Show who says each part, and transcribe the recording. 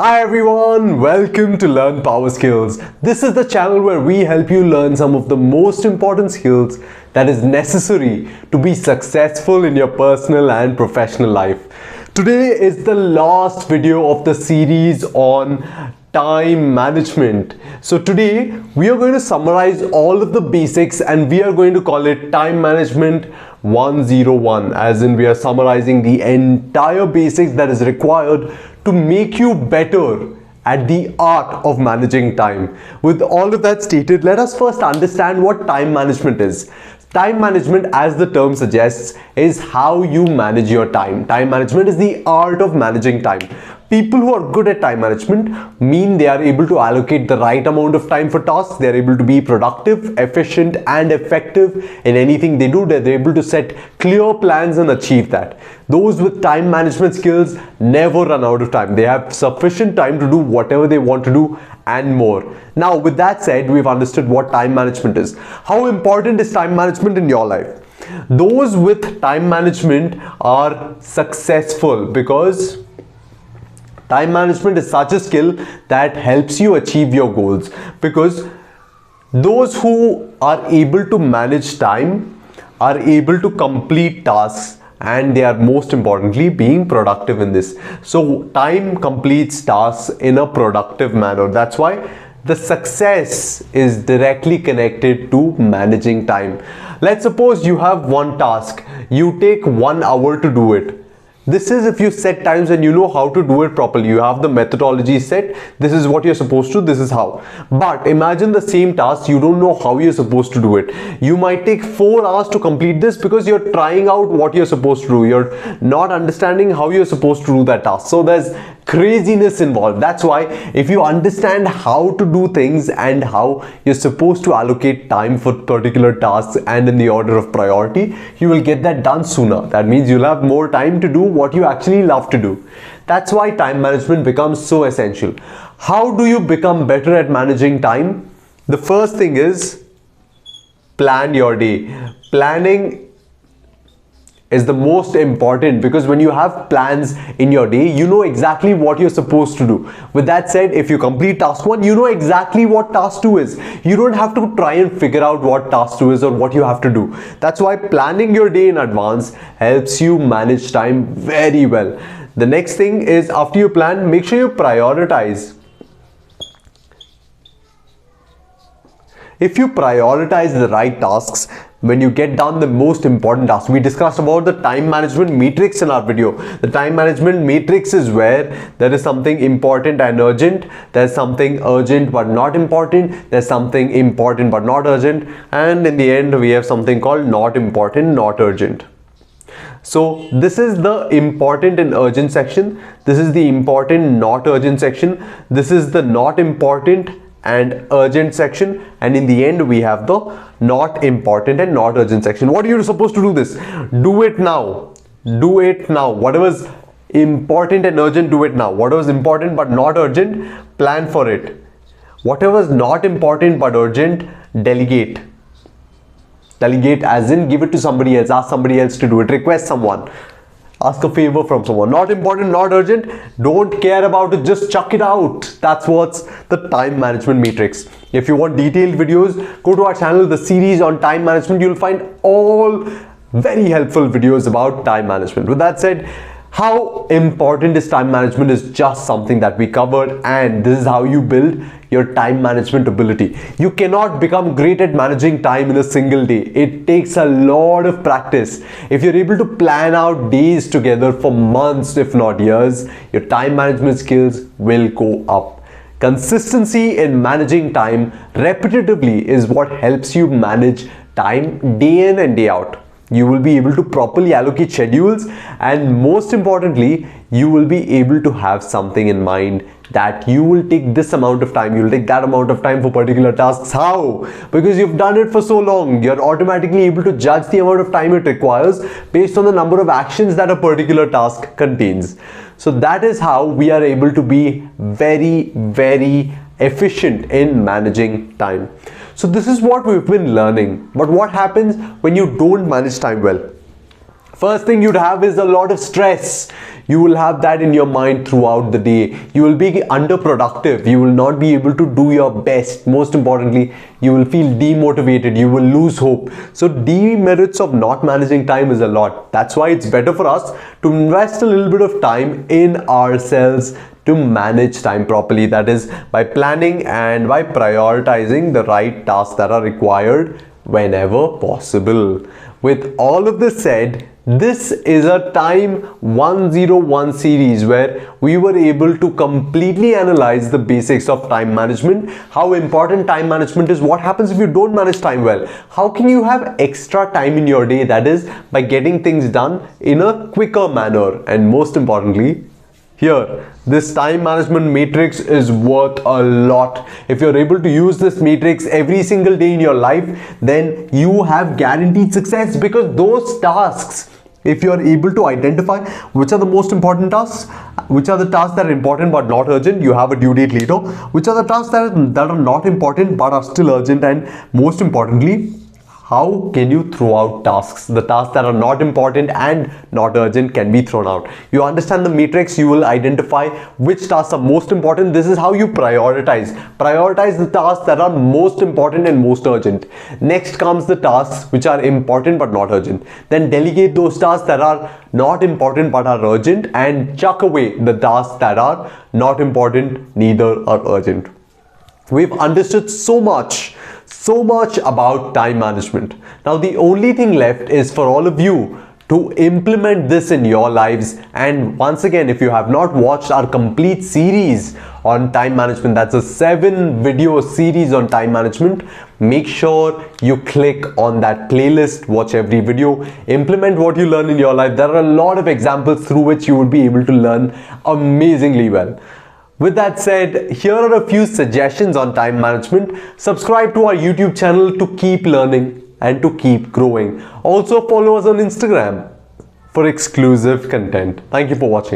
Speaker 1: Hi everyone, welcome to Learn Power Skills. This is the channel where we help you learn some of the most important skills that is necessary to be successful in your personal and professional life. Today is the last video of the series on time management. So today we are going to summarize all of the basics and we are going to call it time management 101, as in we are summarizing the entire basics that is required to make you better at the art of managing time. With all of that stated, let us first understand what time management is. Time management, as the term suggests, is how you manage your time. Time management is the art of managing time. People who are good at time management mean they are able to allocate the right amount of time for tasks. They are able to be productive, efficient and effective in anything they do. They're able to set clear plans and achieve that. Those with time management skills never run out of time. They have sufficient time to do whatever they want to do and more. Now, with that said, we've understood what time management is. How important is time management in your life? Those with time management are successful because time management is such a skill that helps you achieve your goals, because those who are able to manage time are able to complete tasks, and they are most importantly being productive in this. So time completes tasks in a productive manner. That's why the success is directly connected to managing time. Let's suppose you have one task, you take 1 hour to do it. This is if you set times and you know how to do it properly. You have the methodology set. This is what you're supposed to, this is how. But imagine the same task, you don't know how you're supposed to do it. You might take 4 hours to complete this because you're trying out what you're supposed to do. You're not understanding how you're supposed to do that task. So there's craziness involved. That's why if you understand how to do things and how you're supposed to allocate time for particular tasks and in the order of priority, you will get that done sooner. That means you'll have more time to do what you actually love to do. That's why time management becomes so essential. How do you become better at managing time? The first thing is plan your day. Planning is the most important, because when you have plans in your day, you know exactly what you're supposed to do. With that said, if you complete task 1, you know exactly what task 2 is. You don't have to try and figure out what task 2 is or what you have to do. That's why planning your day in advance helps you manage time very well. The next thing is, after you plan, make sure you prioritize. If you prioritize the right tasks, when you get done the most important tasks, we discussed about the time management matrix in our video. The time management matrix is where there is something important and urgent, there's something urgent but not important, there's something important but not urgent, and in the end we have something called not important, not urgent. So this is the important and urgent section, this is the important not urgent section, this is the not important and urgent section, and in the end we have the not important and not urgent section. What are you supposed to do this? Do it now. Do it now. Whatever's important and urgent, do it now. Whatever's important but not urgent, plan for it. Whatever's not important but urgent, delegate. Delegate as in give it to somebody else, ask somebody else to do it, request someone. Ask a favor from someone. Not important, not urgent, don't care about it, just chuck it out. That's what's the time management matrix. If you want detailed videos, go to our channel, the series on time management. You'll find all very helpful videos about time management. With that said, how important is time management is just something that we covered, and this is how you build your time management ability. You cannot become great at managing time in a single day. It takes a lot of practice. If you're able to plan out days together for months, if not years, your time management skills will go up. Consistency in managing time repetitively is what helps you manage time day in and day out. You will be able to properly allocate schedules, and most importantly, you will be able to have something in mind that you will take this amount of time, you will take that amount of time for particular tasks. How? Because you've done it for so long, you're automatically able to judge the amount of time it requires based on the number of actions that a particular task contains. So that is how we are able to be very, very efficient in managing time. So this is what we've been learning. But what happens when you don't manage time well? First thing you'd have is a lot of stress. You will have that in your mind throughout the day. You will be underproductive. You will not be able to do your best. Most importantly, you will feel demotivated. You will lose hope. So demerits of not managing time is a lot. That's why it's better for us to invest a little bit of time in ourselves to manage time properly. That is by planning and by prioritizing the right tasks that are required whenever possible. With all of this said, this is a Time 101 series where we were able to completely analyze the basics of time management, how important time management is, what happens if you don't manage time well, how can you have extra time in your day, that is by getting things done in a quicker manner, and most importantly, here, this time management matrix is worth a lot. If you're able to use this matrix every single day in your life, then you have guaranteed success, because those tasks, if you're able to identify which are the most important tasks, which are the tasks that are important but not urgent, you have a due date later, which are the tasks that are not important but are still urgent, and most importantly, how can you throw out tasks? The tasks that are not important and not urgent can be thrown out. You understand the matrix, you will identify which tasks are most important. This is how you prioritize. Prioritize the tasks that are most important and most urgent. Next comes the tasks which are important but not urgent. Then delegate those tasks that are not important but are urgent, and chuck away the tasks that are not important, neither are urgent. We've understood so much about time management. Now the only thing left is for all of you to implement this in your lives. And once again, if you have not watched our complete series on time management, that's a 7-video series on time management, make sure you click on that playlist, watch every video, implement what you learn in your life. There are a lot of examples through which you will be able to learn amazingly well. With that said, here are a few suggestions on time management. Subscribe to our YouTube channel to keep learning and to keep growing. Also follow us on Instagram for exclusive content. Thank you for watching.